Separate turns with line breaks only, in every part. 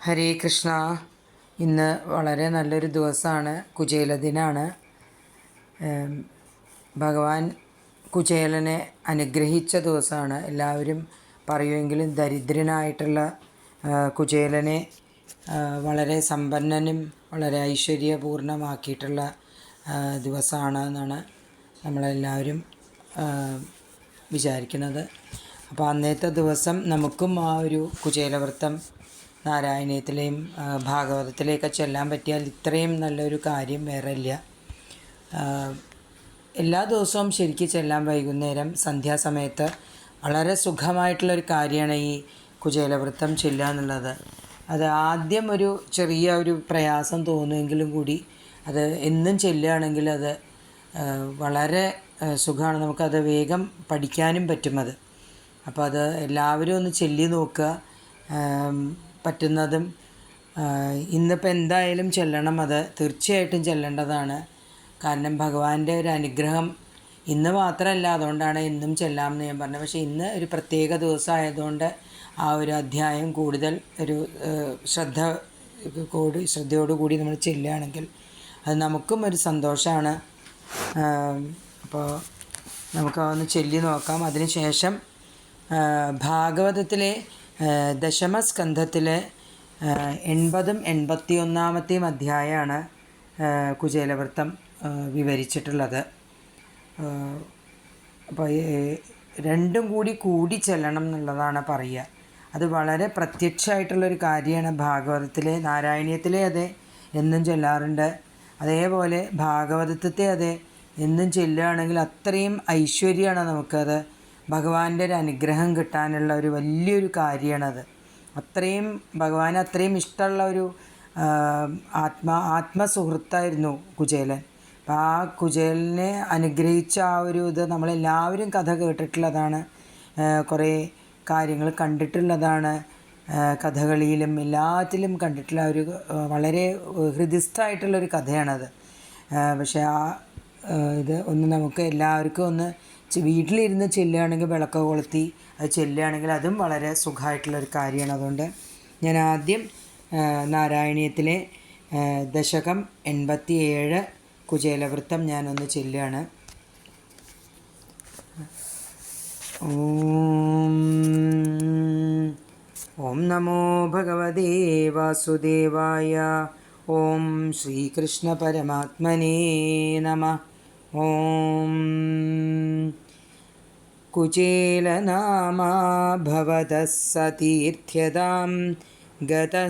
ഹരേ കൃഷ്ണ. ഇന്ന് വളരെ നല്ലൊരു ദിവസമാണ്, കുചേല ദിനാണ്. ഭഗവാൻ കുചേലനെ അനുഗ്രഹിച്ച ദിവസമാണ്. എല്ലാവരും പറയുമെങ്കിലും ദരിദ്രനായിട്ടുള്ള കുചേലനെ വളരെ സമ്പന്നനും വളരെ ഐശ്വര്യപൂർണമാക്കിയിട്ടുള്ള ദിവസമാണ് എന്നാണ് നമ്മളെല്ലാവരും വിചാരിക്കുന്നത്. അപ്പോൾ അന്നത്തെ ദിവസം നമുക്കും ആ ഒരു കുചേലവ്രതം നാരായണീയത്തിലെയും ഭാഗവതത്തിലെയൊക്കെ ചെല്ലാൻ പറ്റിയാൽ ഇത്രയും നല്ലൊരു കാര്യം വേറെ ഇല്ല. എല്ലാ ദിവസവും ശരിക്കും ചെല്ലാൻ വൈകുന്നേരം സന്ധ്യാസമയത്ത് വളരെ സുഖമായിട്ടുള്ളൊരു കാര്യമാണ് ഈ കുചേലവ്രതം ചെല്ലുക എന്നുള്ളത്. അത് ആദ്യം ഒരു ചെറിയ ഒരു പ്രയാസം തോന്നുമെങ്കിലും കൂടി അത് എന്നും ചെല്ലുകയാണെങ്കിൽ അത് വളരെ സുഖമാണ്. നമുക്കത് വേഗം പഠിക്കാനും പറ്റും. അപ്പോൾ അത് എല്ലാവരും ഒന്ന് ചൊല്ലി നോക്കുക. പറ്റുന്നതും ഇന്നിപ്പോൾ എന്തായാലും ചെല്ലണം, അത് തീർച്ചയായിട്ടും ചെല്ലേണ്ടതാണ്. കാരണം ഭഗവാന്റെ ഒരു അനുഗ്രഹം ഇന്ന് മാത്രമല്ല, അതുകൊണ്ടാണ് എന്നും ചെല്ലാമെന്ന് ഞാൻ പറഞ്ഞത്. പക്ഷേ ഇന്ന് ഒരു പ്രത്യേക ദിവസമായതുകൊണ്ട് ആ ഒരു അധ്യായം കൂടുതൽ ഒരു ശ്രദ്ധയോടുകൂടി നമ്മൾ ചെല്ലുകയാണെങ്കിൽ അത് നമുക്കും ഒരു സന്തോഷമാണ്. അപ്പോൾ നമുക്കതൊന്ന് ചൊല്ലി നോക്കാം. അതിനുശേഷം ഭാഗവതത്തിലെ ദശമസ്കന്ധത്തിലെ 80 81 അധ്യായമാണ് കുചേലവ്രതം വിവരിച്ചിട്ടുള്ളത്. അപ്പോൾ രണ്ടും കൂടി ചെല്ലണം എന്നുള്ളതാണ് പറയുക. അത് വളരെ പ്രത്യക്ഷമായിട്ടുള്ളൊരു കാര്യമാണ്. ഭാഗവതത്തിലെ നാരായണീയത്തിലെ അതെ എന്നും ചൊല്ലാറുണ്ട്. അതേപോലെ ഭാഗവതത്തെ അതെ എന്നും ചൊല്ലുകയാണെങ്കിൽ അത്രയും ഐശ്വര്യമാണ് നമുക്കത്. ഭഗവാന്റെ ഒരു അനുഗ്രഹം കിട്ടാനുള്ള ഒരു വലിയൊരു കാര്യമാണത്. അത്രയും ഭഗവാന് അത്രയും ഇഷ്ടമുള്ള ഒരു ആത്മസുഹൃത്തായിരുന്നു കുചേലൻ. അപ്പം ആ കുചേലനെ അനുഗ്രഹിച്ച ആ ഒരു ഇത് നമ്മളെല്ലാവരും കഥ കേട്ടിട്ടുള്ളതാണ്, കുറേ കാര്യങ്ങൾ കണ്ടിട്ടുള്ളതാണ്. കഥകളിയിലും എല്ലാത്തിലും കണ്ടിട്ടുള്ള ഒരു വളരെ ഹൃദിസ്ഥമായിട്ടുള്ളൊരു കഥയാണത്. പക്ഷേ ആ ഇത് ഒന്ന് നമുക്ക് എല്ലാവർക്കും ഒന്ന് വീട്ടിലിരുന്ന് ചെല്ലുകയാണെങ്കിൽ വിളക്ക് കൊളുത്തി അത് ചെല്ലുകയാണെങ്കിൽ അതും വളരെ സുഖമായിട്ടുള്ളൊരു കാര്യമാണ്. അതുകൊണ്ട് ഞാൻ ആദ്യം നാരായണീയത്തിലെ ദശകം 87 കുചേലവ്രതം ഞാനൊന്ന് ചെല്ലുകയാണ്. ഓം നമോ ഭഗവതേ വാസുദേവായ. ഓം ശ്രീകൃഷ്ണ പരമാത്മനേ നമഃ. ഓം കുചേലനാമാ ഭവതഃ സതീർത്ഥ്യതാം ഗതഃ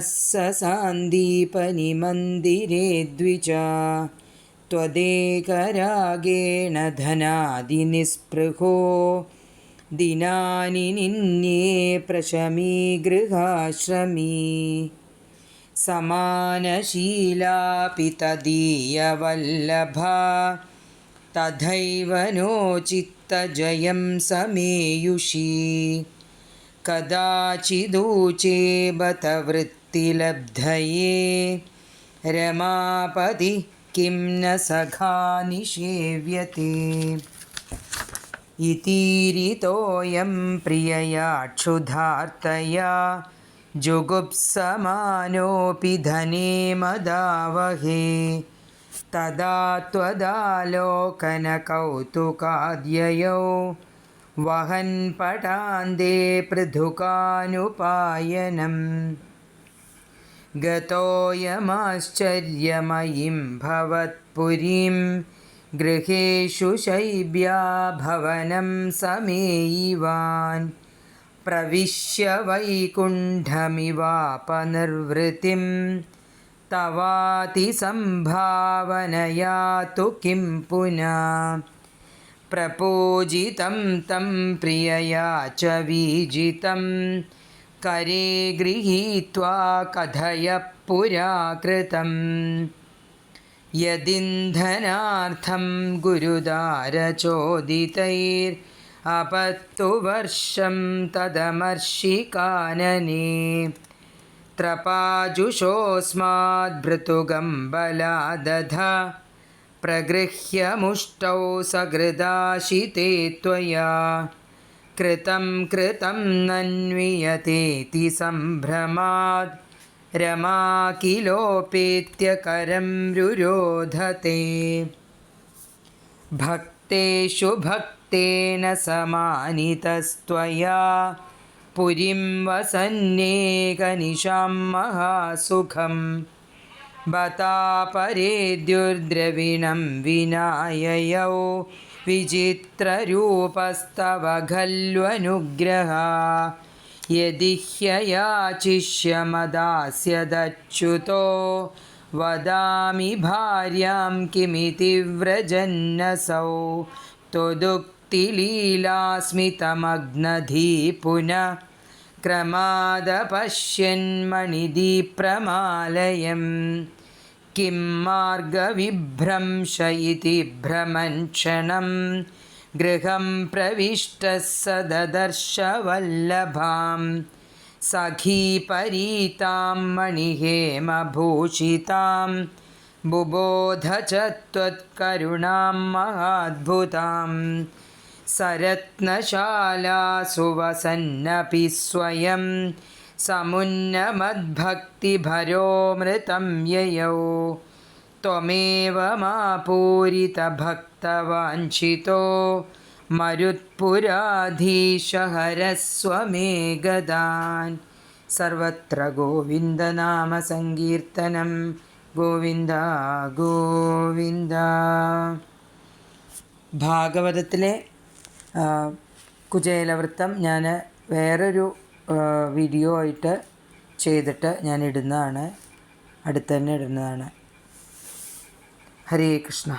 സന്ദീപനിമന്ദിരേ ദ്വിജ ത്വദേകരാഗേണ ധനാദിനിസ്പൃഹോ ദിനാനി നിന്യേ പ്രശമീ ഗൃഹാശ്രമീ സമാനശീലാപി തദീയവല്ലഭാ തഥൈവ നോ ചിത്തജയം സമേയുഷി കദാചിദൂചേ ബത വൃത്തിലബ്ധയേ രമാപതി കിം ന സഖാ നിഷേവ്യത്തെ ഇതീരിതോയം പ്രിയയാ ക്ഷുധാർത്തയാ ജുഗുപ്സമാനോപി ധനേ മദാവഹേ തദാ ത്വദാലോകനകൗതുകാദ്യയോ വഹൻ പടാന്തേ പൃഥുകാനുപായനം ഗതോയമാശ്ചര്യമയീം ഭവത്പുരീം ഗൃഹേഷു ശൈബ്യാ ഭവനം സമേയിവാൻ പ്രവിശ്യ വൈകുണ്ഠമിവാപനിർവൃതിം തവാതി സംഭാവനയാ തു കിം പുനഃ പ്രപൂജിതം തം പ്രിയയാ ച വീജിതം കരേ ഗൃഹീത്വാ കഥയ പുരാ കൃതം യദിന്ധനാർത്ഥം ഗുരുദാരചോദിതൈർ അപത്തു വർഷം തദമർഷികാനനേ ത്രപാജുഷോസ്മാദ്ഭൃതുഗം ബലാദധ പ്രഗൃഹ്യ മുഷ്ടൗ സകൃദാശിതേ ത്വയാ കൃതം കൃതം നന്വിയതേതി സംഭ്രമാത് രമാകിലോപേത്യ കരം രുരോധത്തെ ഭക്തേഷു ഭക്തേന സമാനിതസ്ത്വയാ പുരിം വസന്നേകനിശാം മഹാസുഖം ബതാപരേദ്യുർദ്രവിണം വിനായയൗ വിചിത്രരൂപസ്തവ ഖല്വനുഗ്രഹ യദി ഹ്യയാചിഷ്യമദാസ്യദച്യുതോ വദാമി ഭാര്യാം കിമിതി വ്രജന്നസൗ ത്വദുക്തിലീലാസ്മിതമഗ്നധീ പുനഃ ക്രമാദപശ്യന്മണിദീപ്രമാലയം കിം മാർഗവിഭ്രംശ ഇതി ഭ്രമൻ ക്ഷണം ഗൃഹം പ്രവിഷ്ടഃ സദദർശ വല്ലഭാം സഖീപരീതാം മണിഹേമഭൂഷിതാം ബുബോധ ച ത്വത്കരുണാം മഹാദ്ഭുതാം സരത്നശാലാസു വസന്നപി സ്വയം സമുന്നമദ്ഭക്തിഭരോമൃതം യയൗ ത്വമേവ മാപൂരിതഭക്തവാഞ്ചിതോ മരുത്പുരാധീശ ഹരസ്വ മേ ഗദാൻ. സർവത്ര ഗോവിന്ദനാമസങ്കീർത്തനം. ഗോവിന്ദ ഗോവിന്ദ. ഭാഗവതത്തിലെ കുചേലവൃത്തം ഞാൻ വേറൊരു വീഡിയോ ആയിട്ട് ചെയ്തിട്ട് ഞാൻ ഇടുന്നതാണ്, അടുത്ത് തന്നെ ഇടുന്നതാണ്. ഹരേ കൃഷ്ണ.